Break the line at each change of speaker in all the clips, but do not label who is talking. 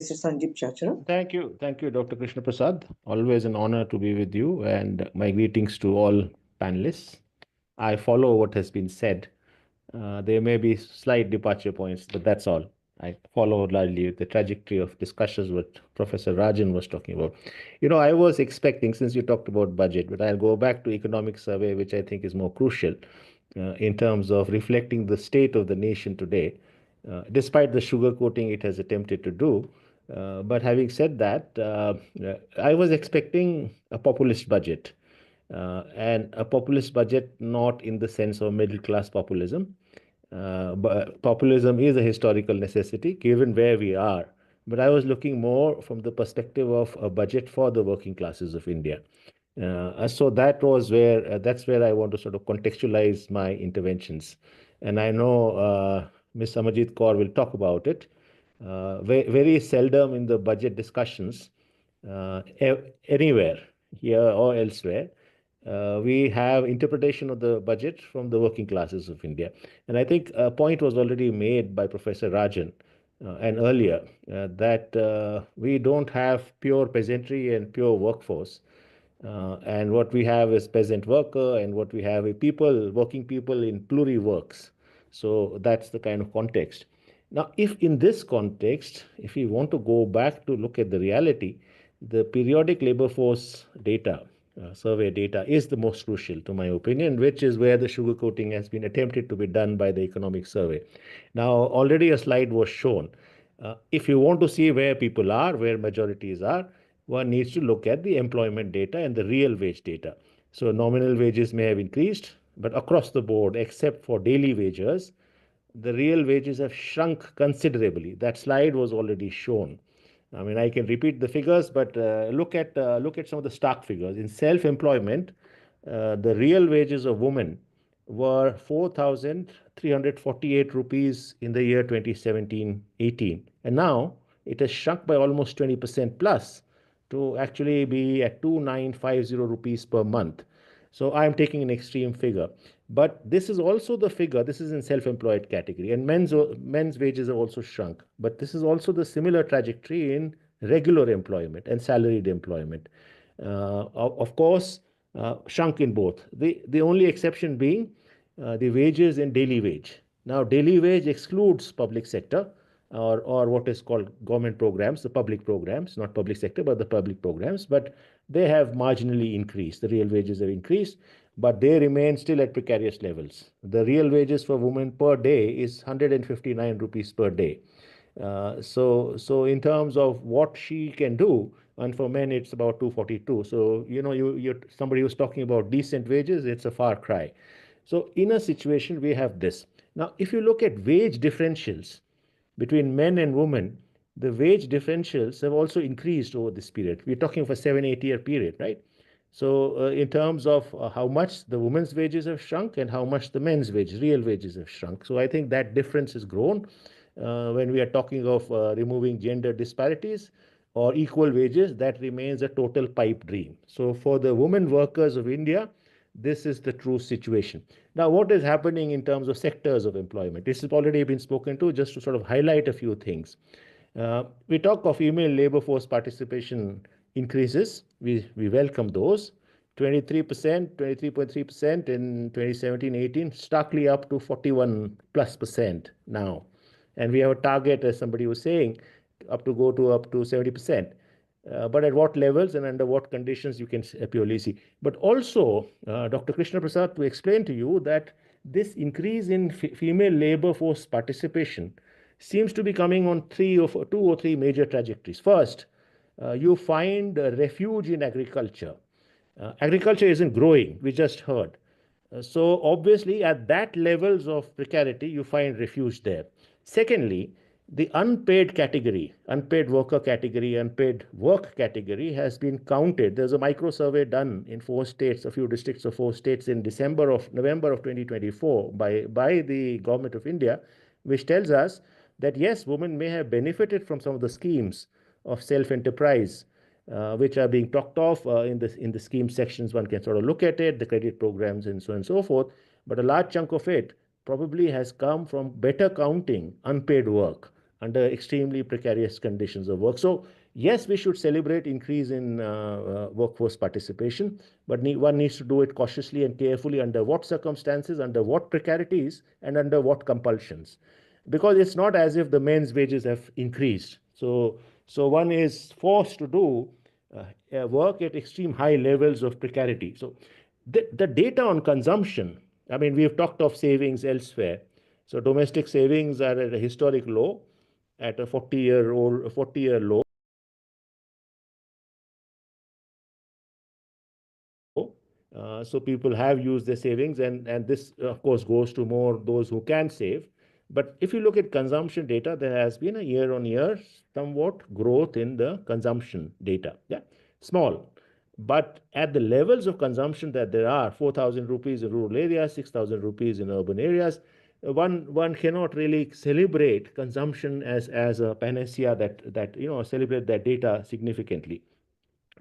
Mr. Sandeep Chachra.
Thank you, Dr. Krishnaprasad. Always an honor to be with you, and my greetings to all panelists. I follow what has been said. There may be slight departure points, but that's all. I follow largely the trajectory of discussions what Professor Rajan was talking about. I was expecting, since you talked about budget, but I'll go back to economic survey, which I think is more crucial in terms of reflecting the state of the nation today, despite the sugarcoating it has attempted to do. But having said that, I was expecting a populist budget, and a populist budget not in the sense of middle class populism. But populism is a historical necessity given where we are. But I was looking more from the perspective of a budget for the working classes of India. So that's where I want to sort of contextualize my interventions. And I know Ms. Amarjit Kaur will talk about it. Very seldom in the budget discussions, anywhere here or elsewhere, we have interpretation of the budget from the working classes of India. And I think a point was already made by Professor Rajan and earlier that we don't have pure peasantry and pure workforce. And what we have is peasant worker, and what we have is people, working people in pluri-works. So that's the kind of context. Now, if in this context, if we want to go back to look at the reality, the periodic labor force data, survey data, is the most crucial, to my opinion, which is where the sugarcoating has been attempted to be done by the economic survey. Now, already a slide was shown. If you want to see where people are, where majorities are, one needs to look at the employment data and the real wage data. So nominal wages may have increased, but across the board, except for daily wages, the real wages have shrunk considerably. That slide was already shown. I mean, I can repeat the figures, but look at some of the stark figures. In self-employment, the real wages of women were 4,348 rupees in the year 2017-18, and now it has shrunk by almost 20% plus to actually be at 2,950 rupees per month. So I am taking an extreme figure. But this is also the figure, this is in self-employed category, and men's wages have also shrunk. But this is also the similar trajectory in regular employment and salaried employment. Of course, shrunk in both. The only exception being the wages in daily wage. Now, daily wage excludes public sector, or what is called government programs, the public programs, not public sector, but the public programs. But they have marginally increased. The real wages have increased, but they remain still at precarious levels. The real wages for women per day is 159 rupees per day. So in terms of what she can do, and for men it's about 242. So somebody was talking about decent wages, it's a far cry. So in a situation we have this. Now, if you look at wage differentials between men and women, the wage differentials have also increased over this period. We're talking of a 7-8 year period, right? So in terms of how much the women's wages have shrunk and how much the men's wages, real wages, have shrunk. So I think that difference has grown when we are talking of removing gender disparities or equal wages. That remains a total pipe dream. So for the women workers of India, this is the true situation. Now, what is happening in terms of sectors of employment? This has already been spoken to, just to sort of highlight a few things. We talk of female labor force participation increases. We welcome those. 23%, 23.3% in 2017-18, starkly up to 41+% now. And we have a target, as somebody was saying, up to 70%. But at what levels and under what conditions, you can purely see. But also, Dr. Krishnaprasad, to explain to you that this increase in female labor force participation seems to be coming on two or three major trajectories. First, you find refuge in agriculture. Agriculture isn't growing, we just heard. So obviously, at that levels of precarity, you find refuge there. Secondly, the unpaid category, unpaid worker category, unpaid work category has been counted. There's a micro survey done in 4 states, a few districts of 4 states in November of 2024 by the government of India, which tells us that yes, women may have benefited from some of the schemes of self-enterprise, which are being talked of in the scheme sections. One can sort of look at it, the credit programs and so on and so forth. But a large chunk of it probably has come from better counting unpaid work. under extremely precarious conditions of work. So yes, we should celebrate increase in workforce participation, but one needs to do it cautiously and carefully, under what circumstances, under what precarities, and under what compulsions. Because it's not as if the men's wages have increased. So one is forced to do work at extreme high levels of precarity. So the data on consumption, I mean, we've talked of savings elsewhere. So domestic savings are at a historic low, at a 40-year low. So people have used their savings, and this, of course, goes to more those who can save. But if you look at consumption data, there has been a year-on-year somewhat growth in the consumption data. Yeah, small. But at the levels of consumption that there are, 4,000 rupees in rural areas, 6,000 rupees in urban areas, one cannot really celebrate consumption as a panacea that celebrate that data significantly.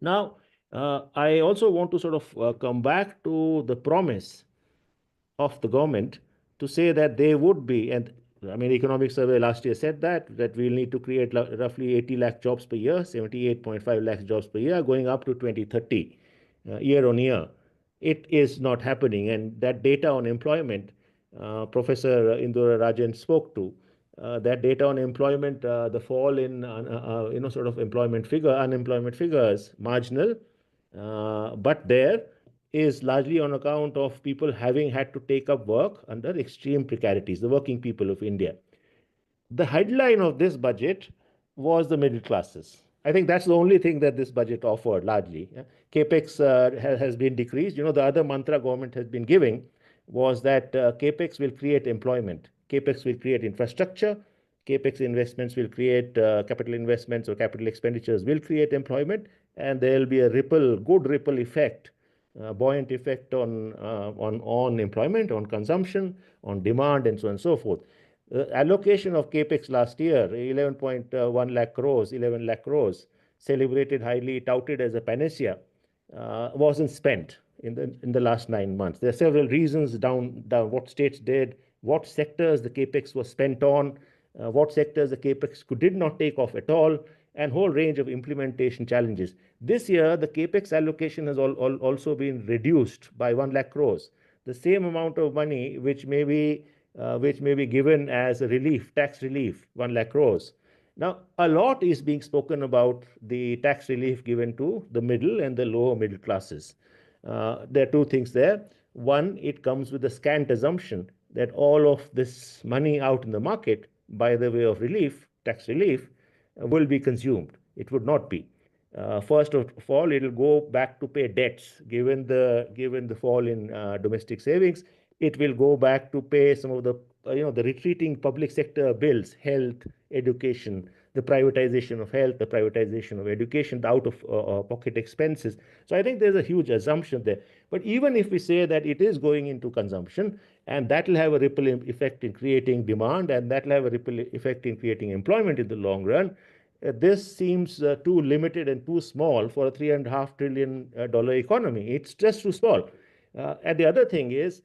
Now, I also want to sort of come back to the promise of the government to say that they would be, and I mean, economic survey last year said that we'll need to create roughly 80 lakh jobs per year, 78.5 lakh jobs per year, going up to 2030, year on year. It is not happening, and that data on employment, Professor Indira Rajan spoke to. That data on employment, the fall in sort of unemployment figures, marginal, but there is largely on account of people having had to take up work under extreme precarities, the working people of India. The headline of this budget was the middle classes. I think that's the only thing that this budget offered largely. Capex has been decreased. The other mantra government has been giving was that Capex will create employment. Capex will create infrastructure. Capex investments will create capital investments, or capital expenditures will create employment, and there will be a good ripple effect, buoyant effect on employment, on consumption, on demand, and so on and so forth. Allocation of capex last year, 11.1 lakh crores, 11 lakh crores, celebrated, highly touted as a panacea, wasn't spent in the last 9 months. There are several reasons down what states did, what sectors the capex was spent on, what sectors the capex did not take off at all, and whole range of implementation challenges. This year, the capex allocation has also been reduced by 1 lakh crores. The same amount of money which may be given as a relief, tax relief, 1 lakh crores. Now, a lot is being spoken about the tax relief given to the middle and the lower middle classes. There are two things there. One, it comes with the scant assumption that all of this money out in the market, by the way of relief, tax relief, will be consumed. It would not be. First of all, it will go back to pay debts. Given the fall in domestic savings, it will go back to pay some of the retreating public sector bills, health, education, the privatization of health, the privatization of education, the out of pocket expenses. So I think there's a huge assumption there. But even if we say that it is going into consumption, and that will have a ripple effect in creating demand, and that will have a ripple effect in creating employment in the long run, this seems too limited and too small for a $3.5 trillion economy. It's just too small. And the other thing is,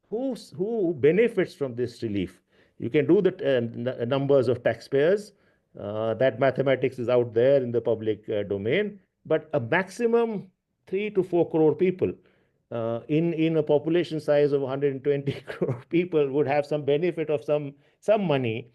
who benefits from this relief? You can do the numbers of taxpayers. That mathematics is out there in the public domain. But a maximum 3 to 4 crore people in a population size of 120 crore people would have some benefit of some money.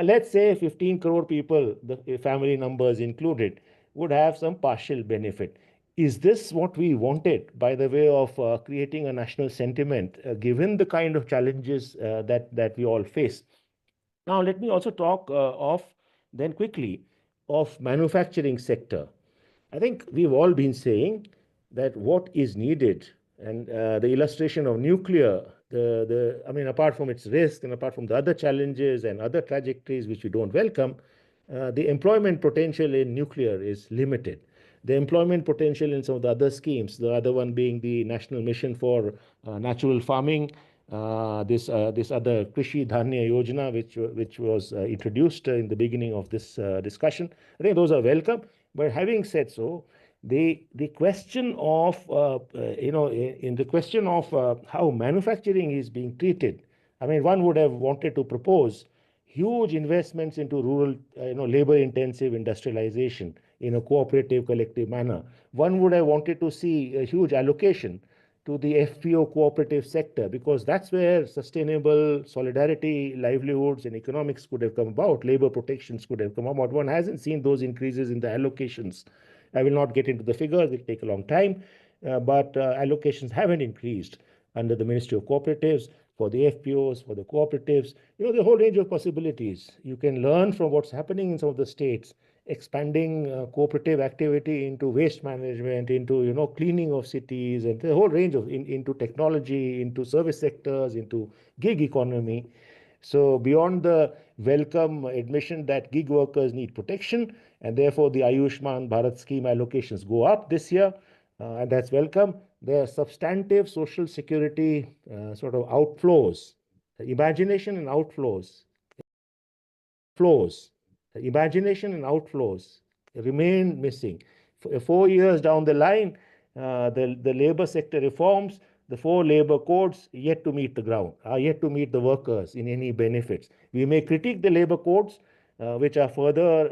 Let's say 15 crore people, the family numbers included, would have some partial benefit. Is this what we wanted by the way of creating a national sentiment, given the kind of challenges that we all face? Now, let me also talk quickly of manufacturing sector. I think we've all been saying that what is needed, and the illustration of nuclear, apart from its risk and apart from the other challenges and other trajectories which we don't welcome, the employment potential in nuclear is limited. The employment potential in some of the other schemes, the other one being the National Mission for Natural Farming, this other Krishi Dhanya Yojana, which was introduced in the beginning of this discussion. I think those are welcome. But having said so, the question of in the question of how manufacturing is being treated, I mean, one would have wanted to propose huge investments into rural, labor-intensive industrialization in a cooperative, collective manner. One would have wanted to see a huge allocation to the FPO cooperative sector, because that's where sustainable solidarity, livelihoods, and economics could have come about, labor protections could have come about. One hasn't seen those increases in the allocations. I will not get into the figures, it will take a long time, but allocations haven't increased under the Ministry of Cooperatives, for the FPOs, for the cooperatives, the whole range of possibilities. You can learn from what's happening in some of the states, expanding cooperative activity into waste management, into cleaning of cities, and the whole range of into technology, into service sectors, into gig economy. So beyond the welcome admission that gig workers need protection, and therefore the Ayushman Bharat scheme allocations go up this year, and that's welcome. There are substantive social security sort of outflows, imagination and outflows, flows, imagination and outflows remain missing. 4 years down the line, the labor sector reforms, the four labor codes yet to meet the ground, are yet to meet the workers in any benefits. We may critique the labor codes, which are further,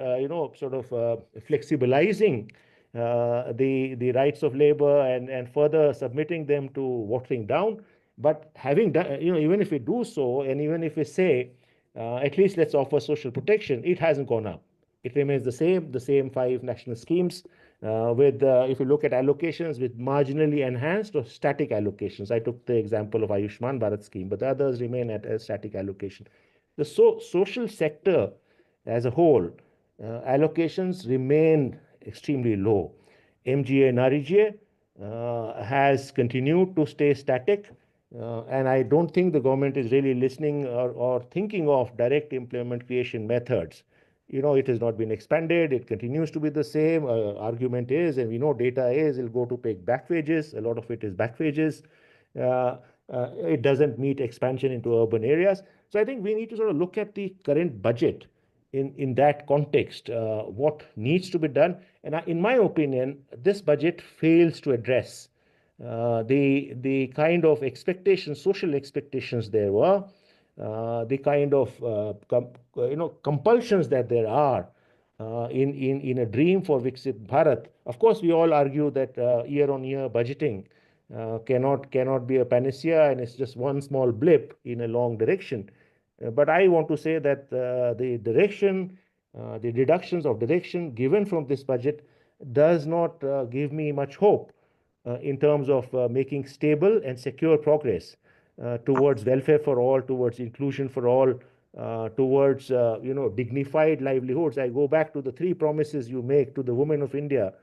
flexibilizing the rights of labor and further submitting them to watering down. But having done, even if we do so, and even if we say, at least let's offer social protection, it hasn't gone up. It remains the same five national schemes, with, if you look at allocations, with marginally enhanced or static allocations. I took the example of Ayushman Bharat scheme, but the others remain at a static allocation. The social sector as a whole, allocations remain extremely low. MGA and RGA has continued to stay static. And I don't think the government is really listening or thinking of direct employment creation methods. It has not been expanded. It continues to be the same. Argument is, and we know data is, it'll go to pay back wages. A lot of it is back wages. It doesn't meet expansion into urban areas. So I think we need to sort of look at the current budget in that context, what needs to be done. And in my opinion, this budget fails to address the kind of expectations, social expectations there were, the kind of compulsions that there are in a dream for Viksit Bharat. Of course, we all argue that year-on-year budgeting cannot be a panacea, and it's just one small blip in a long direction. But I want to say that the direction, the deductions of direction given from this budget does not give me much hope in terms of making stable and secure progress towards welfare for all, towards inclusion for all, towards dignified livelihoods. I go back to the three promises you make to the women of India,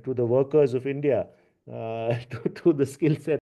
to the workers of India, to the skill set